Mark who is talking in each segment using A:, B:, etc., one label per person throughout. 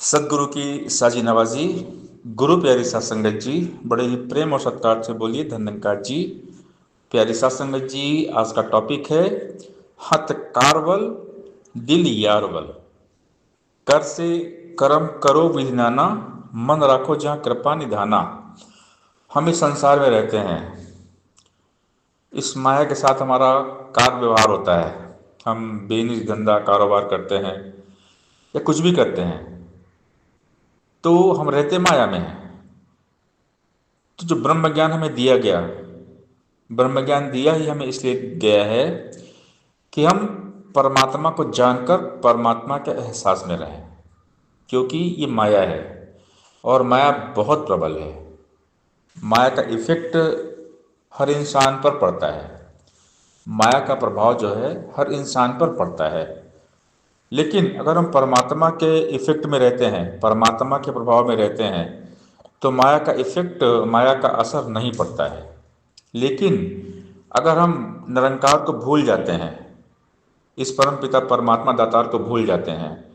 A: सदगुरु की साजी नवाजी। गुरु प्यारी सात संगत जी, बड़े ही प्रेम और सत्कार से बोलिए धन्यकार जी। प्यारी सात संगत जी, आज का टॉपिक है हत कारवल दिल यारवल। कर से कर्म करो विधि नाना, मन राखो जहाँ कृपा निधाना। हम इस संसार में रहते हैं, इस माया के साथ हमारा कार व्यवहार होता है। हम बेनिज धंधा कारोबार करते हैं या कुछ भी करते हैं, तो हम रहते माया में हैं। तो जो ब्रह्म ज्ञान हमें दिया गया, ब्रह्म ज्ञान दिया ही हमें इसलिए गया है कि हम परमात्मा को जानकर परमात्मा के एहसास में रहें, क्योंकि ये माया है और माया बहुत प्रबल है। माया का इफेक्ट हर इंसान पर पड़ता है, माया का प्रभाव जो है हर इंसान पर पड़ता है। लेकिन अगर हम परमात्मा के इफेक्ट में रहते हैं, परमात्मा के प्रभाव में रहते हैं, तो माया का इफेक्ट, माया का असर नहीं पड़ता है। लेकिन अगर हम निरंकार को भूल जाते हैं, इस परम पिता परमात्मा दातार को भूल जाते हैं,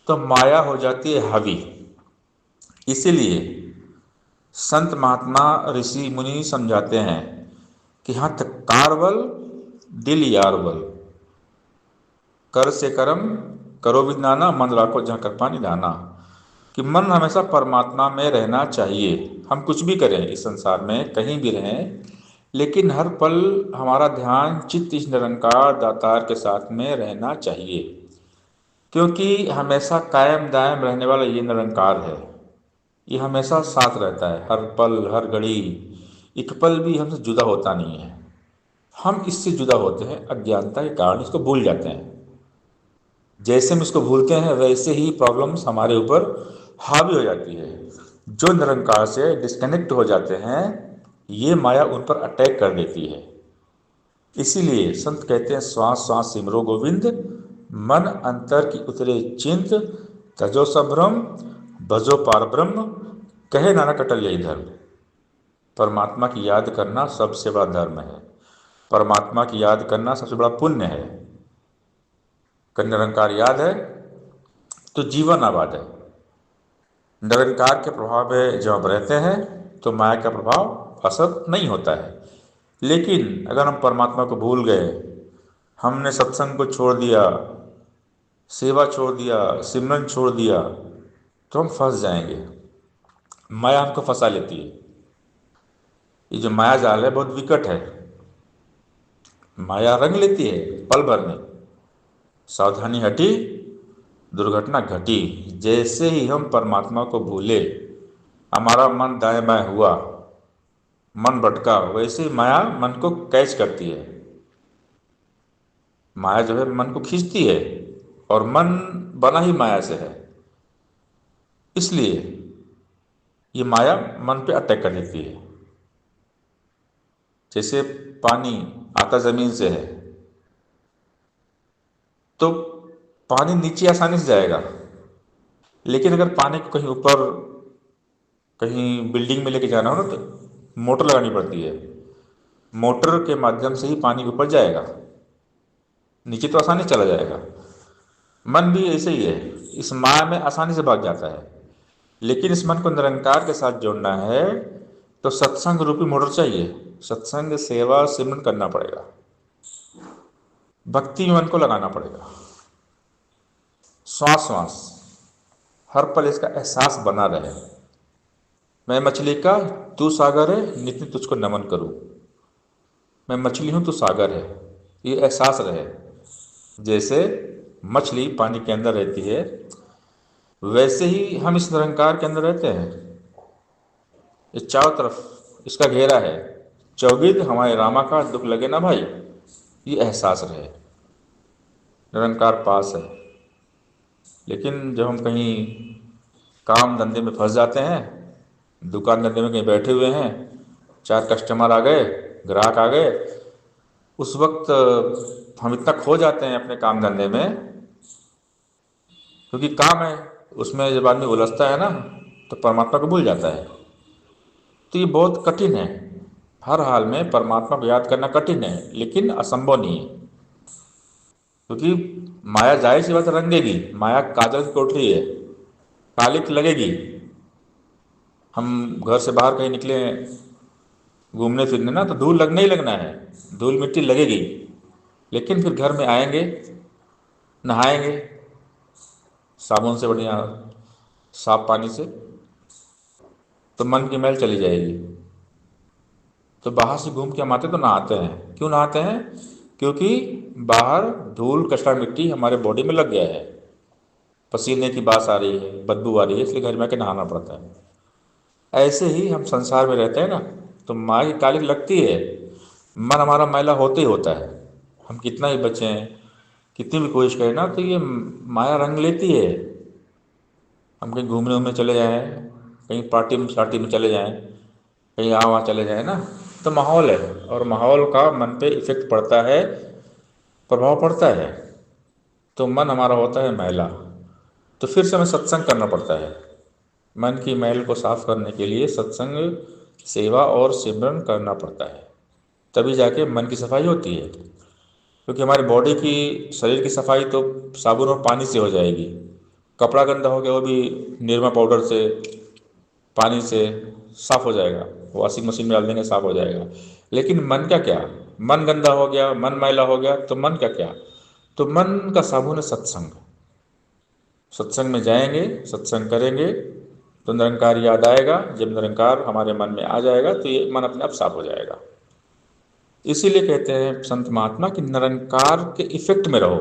A: तो माया हो जाती है हावी। इसीलिए संत महात्मा ऋषि मुनि समझाते हैं कि हथ कारवल दिल यारवल। कर से कर्म करो विज्ञाना, मन राखो जहाँ कृपा निधाना। कि मन हमेशा परमात्मा में रहना चाहिए। हम कुछ भी करें इस संसार में, कहीं भी रहें, लेकिन हर पल हमारा ध्यान चित्त इस निरंकार दातार के साथ में रहना चाहिए, क्योंकि हमेशा कायम दायम रहने वाला ये निरंकार है। ये हमेशा साथ रहता है, हर पल हर घड़ी, एक पल भी हमसे जुदा होता नहीं है। हम इससे जुदा होते हैं अज्ञानता के कारण, इसको भूल जाते हैं। जैसे हम इसको भूलते हैं वैसे ही प्रॉब्लम्स हमारे ऊपर हावी हो जाती है। जो निरंकार से डिस्कनेक्ट हो जाते हैं, ये माया उन पर अटैक कर देती है। इसीलिए संत कहते हैं श्वास श्वास सिमरो गोविंद, मन अंतर की उतरे चिंत, तजो संभ्रम भजो पार ब्रह्म, कहे नानक अटल यही धर्म। परमात्मा की याद करना सबसे बड़ा धर्म है, परमात्मा की याद करना सबसे बड़ा पुण्य है। कर निरंकार याद है तो जीवन आबाद है। निरंकार के प्रभाव में जब हम रहते हैं तो माया का प्रभाव असर नहीं होता है। लेकिन अगर हम परमात्मा को भूल गए, हमने सत्संग को छोड़ दिया, सेवा छोड़ दिया, सिमरन छोड़ दिया, तो हम फंस जाएंगे। माया हमको फंसा लेती है। ये जो माया जाल है बहुत विकट है। माया रंग लेती है पल भर में, सावधानी हटी दुर्घटना घटी। जैसे ही हम परमात्मा को भूले, हमारा मन दाएं बाएं हुआ, मन भटका, वैसे ही माया मन को कैच करती है। माया जो है मन को खींचती है, और मन बना ही माया से है। इसलिए ये माया मन पे अटैक कर देती है। जैसे पानी आता जमीन से है, तो पानी नीचे आसानी से जाएगा। लेकिन अगर पानी को कहीं ऊपर, कहीं बिल्डिंग में लेके जाना हो ना, तो मोटर लगानी पड़ती है। मोटर के माध्यम से ही पानी ऊपर जाएगा, नीचे तो आसानी से चला जाएगा। मन भी ऐसे ही है, इस माया में आसानी से भाग जाता है। लेकिन इस मन को निरंकार के साथ जोड़ना है तो सत्संग रूपी मोटर चाहिए। सत्संग सेवा सिमरन करना पड़ेगा, भक्ति में मन को लगाना पड़ेगा। श्वास श्वास हर पल इसका एहसास बना रहे। मैं मछली का तू सागर है, नित्य तुझको नमन करूं। मैं मछली हूं तू सागर है, ये एहसास रहे। जैसे मछली पानी के अंदर रहती है, वैसे ही हम इस निरंकार के अंदर रहते हैं। ये चारों तरफ इसका घेरा है, चौगिद हमारे रामा का दुख लगे ना भाई, ये एहसास रहे। निरंकार पास है। लेकिन जब हम कहीं काम धंधे में फंस जाते हैं, दुकान धंधे में कहीं बैठे हुए हैं, चार कस्टमर आ गए, ग्राहक आ गए, उस वक्त हम इतना खो जाते हैं अपने काम धंधे में, क्योंकि काम है, उसमें जब आदमी उलझता है ना, तो परमात्मा को भूल जाता है। तो ये बहुत कठिन है। हर हाल में परमात्मा को याद करना कठिन है, लेकिन असंभव नहीं है। क्योंकि माया जाहिर सी बात रंगेगी, माया काजल की कोठरी है। कालिक लगेगी। हम घर से बाहर कहीं निकले घूमने फिरने ना, तो धूल लगना ही लगना है, धूल मिट्टी लगेगी। लेकिन फिर घर में आएंगे, नहाएंगे साबुन से, बढ़िया साफ पानी से, तो मन की मैल चली जाएगी। तो बाहर से घूम के हम आते तो नहाते हैं। क्यों नहाते हैं? क्योंकि बाहर धूल कचरा मिट्टी हमारे बॉडी में लग गया है, पसीने की बास आ रही है, बदबू आ रही है, इसलिए घर में आके नहाना पड़ता है। ऐसे ही हम संसार में रहते हैं ना, तो माँ की कालिक लगती है, मन हमारा मैला होते ही होता है। हम कितना ही बचें, कितनी भी कोशिश करें ना, तो ये माया रंग लेती है। हम कहीं घूमने उमने चले जाएं, कहीं पार्टी में शार्टी में चले जाएं, कहीं यहाँ वहाँ चले जाएं ना, तो माहौल है, और माहौल का मन पे इफेक्ट पड़ता है, प्रभाव पड़ता है। तो मन हमारा होता है मैला, तो फिर से हमें सत्संग करना पड़ता है। मन की मैल को साफ करने के लिए सत्संग, सेवा और सिमरन करना पड़ता है, तभी जाके मन की सफाई होती है। क्योंकि हमारी बॉडी की, शरीर की सफाई तो साबुन और पानी से हो जाएगी। कपड़ा गंदा हो गया, वो भी निरमा पाउडर से, पानी से साफ हो जाएगा, वॉशिंग मशीन में डाल देंगे साफ हो जाएगा। लेकिन मन का क्या? मन गंदा हो गया, मन मैला हो गया, तो मन का क्या? तो मन का साबुन है सत्संग। सत्संग में जाएंगे, सत्संग करेंगे, तो निरंकार याद आएगा। जब निरंकार हमारे मन में आ जाएगा, तो ये मन अपने आप साफ हो जाएगा। इसीलिए कहते हैं संत महात्मा कि निरंकार के इफेक्ट में रहो,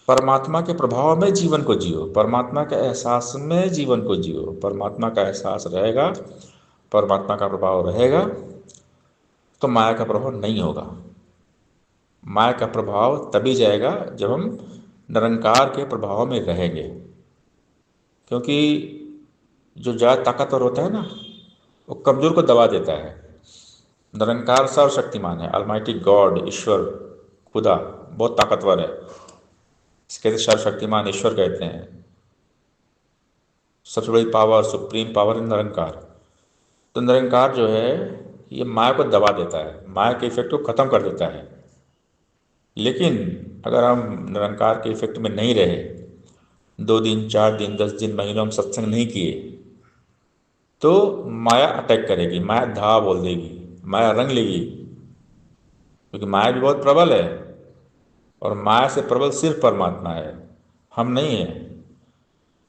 A: परमात्मा के प्रभाव में जीवन को जियो, परमात्मा के एहसास में जीवन को जियो। परमात्मा का एहसास रहेगा, परमात्मा का प्रभाव रहेगा, तो माया का प्रभाव नहीं होगा। माया का प्रभाव तभी जाएगा जब हम निरंकार के प्रभाव में रहेंगे। क्योंकि जो ज़्यादा ताकतवर होता है ना, वो कमज़ोर को दबा देता है। निरंकार सर्वशक्तिमान है, अलमाइटी गॉड, ईश्वर, खुदा बहुत ताकतवर है। इसके सर्वशक्तिमान ईश्वर कहते हैं। सबसे बड़ी पावर, सुप्रीम पावर है निरंकार। तो निरंकार जो है, ये माया को दबा देता है, माया के इफेक्ट को ख़त्म कर देता है। लेकिन अगर हम निरंकार के इफेक्ट में नहीं रहे, 2 दिन 4 दिन 10 दिन महीनों हम सत्संग नहीं किए, तो माया अटैक करेगी, माया धा बोल देगी, माया रंग लेगी। क्योंकि माया भी बहुत प्रबल है, और माया से प्रबल सिर्फ परमात्मा है, हम नहीं हैं।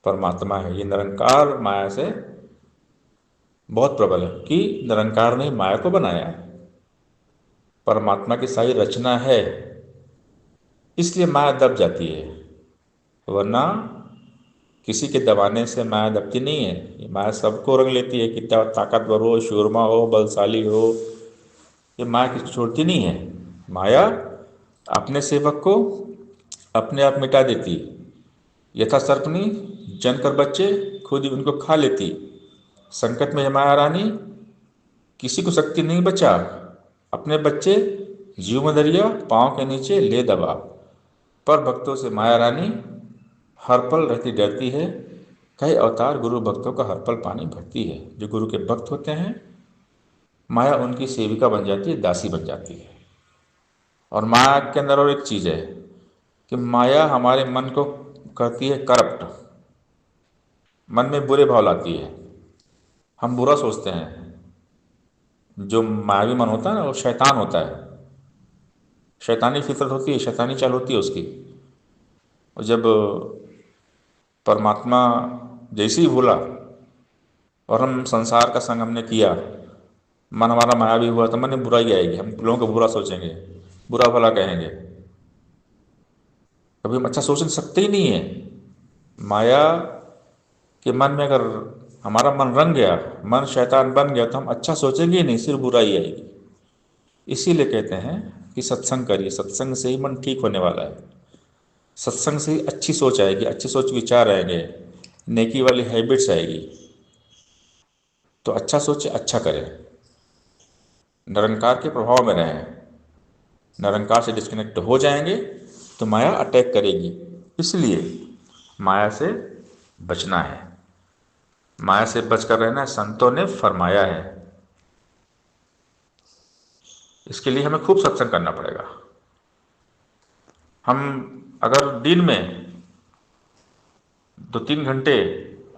A: परमात्मा है, ये निरंकार माया से बहुत प्रबल है, कि निरंकार ने माया को बनाया है, परमात्मा की सारी रचना है, इसलिए माया दब जाती है। वरना किसी के दबाने से माया दबती नहीं है। ये माया सबको रंग लेती है, कितना ताकतवर हो, शूरमा हो, बलशाली हो, ये माया किसी को छोड़ती नहीं है। माया अपने सेवक को अपने आप मिटा देती, यथा सर्पनी जनकर बच्चे खुद ही उनको खा लेती। संकट में माया रानी किसी को शक्ति नहीं बचा, अपने बच्चे जीव में दरिया पाँव के नीचे ले दबा। पर भक्तों से माया रानी हर पल रहती डरती है, कई अवतार गुरु भक्तों का हर पल पानी भरती है। जो गुरु के भक्त होते हैं, माया उनकी सेविका बन जाती है, दासी बन जाती है। और माया के अंदर और एक चीज़ है कि माया हमारे मन को करती है करप्ट, मन में बुरे भाव लाती है, हम बुरा सोचते हैं। जो मायावी मन होता है ना, वो शैतान होता है, शैतानी फितरत होती है, शैतानी चाल होती है उसकी। और जब परमात्मा जैसे ही भूला और हम संसार का संग हमने किया, मन हमारा मायावी हुआ, तो मन में बुराई आएगी, हम लोगों को बुरा सोचेंगे, बुरा भला कहेंगे, कभी हम अच्छा सोच सकते ही नहीं है। माया के मन में अगर हमारा मन रंग गया, मन शैतान बन गया, तो हम अच्छा सोचेंगे ही नहीं, सिर्फ बुराई आएगी। इसीलिए कहते हैं कि सत्संग करिए, सत्संग से ही मन ठीक होने वाला है। सत्संग से ही अच्छी सोच आएगी, अच्छे सोच विचार आएंगे, नेकी वाली हैबिट्स आएगी। तो अच्छा सोचे, अच्छा करें, निरंकार के प्रभाव में रहें। निरंकार से डिस्कनेक्ट हो जाएंगे तो माया अटैक करेगी। इसलिए माया से बचना है, माया से बचकर रहना है, संतों ने फरमाया है। इसके लिए हमें खूब सत्संग करना पड़ेगा। हम अगर दिन में 2-3 घंटे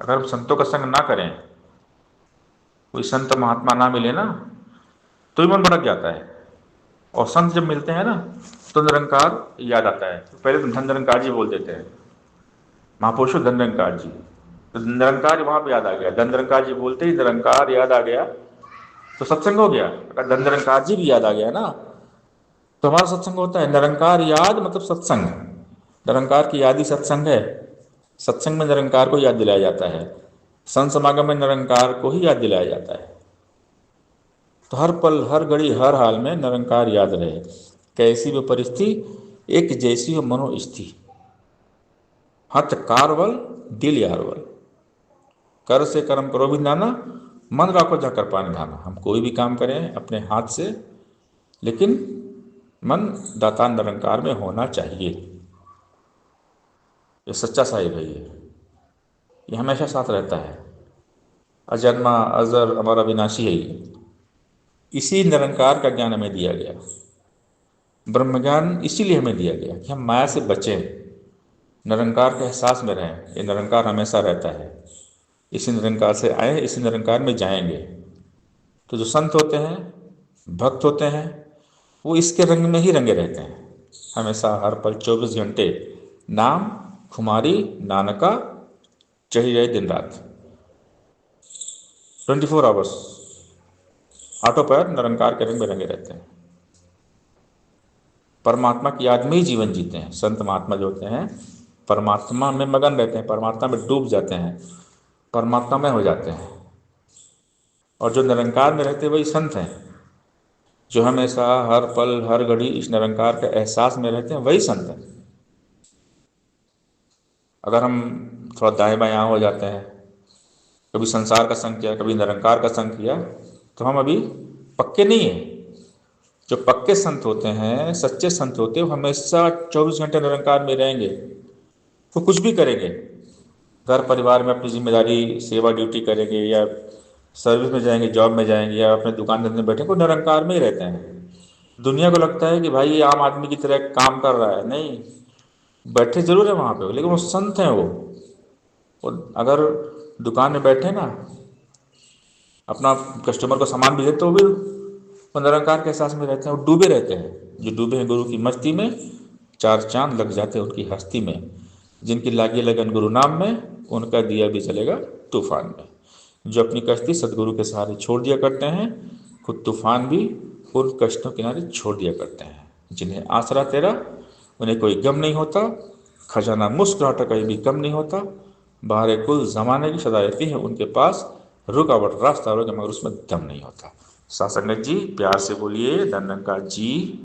A: अगर हम संतों का संग ना करें, कोई संत महात्मा ना मिले ना, तो भी मन भटक जाता है। और संत जब मिलते हैं ना, तो निरंकार याद आता है। तो पहले तो धन निरंकार जी बोल देते हैं, महापुरुषों धन निरंकार जी, तो निरंकार वहां पे याद आ गया। धन निरंकार जी बोलते ही निरंकार याद आ गया, तो सत्संग हो गया। अगर धन निरंकार जी भी याद आ गया ना, तो हमारा सत्संग होता है। निरंकार याद मतलब सत्संग, निरंकार की याद ही सत्संग है। सत्संग में निरंकार को याद दिलाया जाता है, संत समागम में निरंकार को ही याद दिलाया जाता है। तो हर पल, हर घड़ी, हर हाल में निरंकार याद रहे। कैसी भी परिस्थिति एक जैसी हो मनोस्थिति, हथ कारवल दिल यारवल, कर से कर्म करो भी नाना, मन राखो जाकर पानी धाना। हम कोई भी काम करें अपने हाथ से, लेकिन मन दाता निरंकार में होना चाहिए। ये सच्चा साहिब है, ये हमेशा साथ रहता है, अजन्मा अजर अमर अविनाशी है ये। इसी निरंकार का ज्ञान हमें दिया गया, ब्रह्म ज्ञान इसीलिए हमें दिया गया कि हम माया से बचें, निरंकार के एहसास में रहें। ये निरंकार हमेशा रहता है, इसी निरंकार से आए, इसी निरंकार में जाएंगे। तो जो संत होते हैं, भक्त होते हैं, वो इसके रंग में ही रंगे रहते हैं हमेशा, हर पल 24 घंटे। नाम खुमारी नानका चढ़ी रहे दिन रात, 24 आवर्स आटो पैर निरंकार के रंग में रंगे रहते हैं। परमात्मा की याद में ही जीवन जीते हैं। संत महात्मा जो होते हैं परमात्मा में मगन रहते हैं, परमात्मा में डूब जाते हैं, परमात्मा में हो जाते हैं। और जो निरंकार में रहते हैं वही संत हैं, जो हमेशा हर पल हर घड़ी इस निरंकार के एहसास में रहते हैं, वही संत हैं। अगर हम थोड़ा दाएं बायां हो जाते हैं, कभी संसार का संग किया, कभी निरंकार का संग किया, तो हम अभी पक्के नहीं हैं। जो पक्के संत होते हैं, सच्चे संत होते हैं, वो हमेशा 24 घंटे निरंकार में रहेंगे। वो कुछ भी करेंगे, घर परिवार में अपनी जिम्मेदारी सेवा ड्यूटी करेंगे, या सर्विस में जाएंगे, जॉब में जाएंगे, या अपने दुकान धंधे में बैठे, वो निरंकार में ही रहते हैं। दुनिया को लगता है कि भाई ये आम आदमी की तरह काम कर रहा है, नहीं, बैठे जरूर है वहाँ पे, लेकिन वो संत हैं। वो अगर दुकान में बैठे ना, अपना कस्टमर को सामान भी देते, तो भी वो निरंकार के एहसास में रहते हैं, वो डूबे रहते हैं। जो डूबे हैं गुरु की मस्ती में, 4 चांद लग जाते हैं उनकी हस्ती में। जिनकी लागी लगन गुरु नाम में, उनका दिया भी चलेगा तूफान में। जो अपनी कश्ती सदगुरु के सहारे छोड़ दिया करते हैं, खुद तूफान भी उन कष्टों के किनारे छोड़ दिया करते हैं। जिन्हें आसरा तेरा, उन्हें कोई गम नहीं होता, खजाना मुस्कुराहट कहीं भी कम नहीं होता। बाहर कुल जमाने की सदा रहती है उनके पास, रुकावट रास्ता रोके मगर उसमें दम नहीं होता। सासंगत जी प्यार से बोलिए धन निरंकार जी।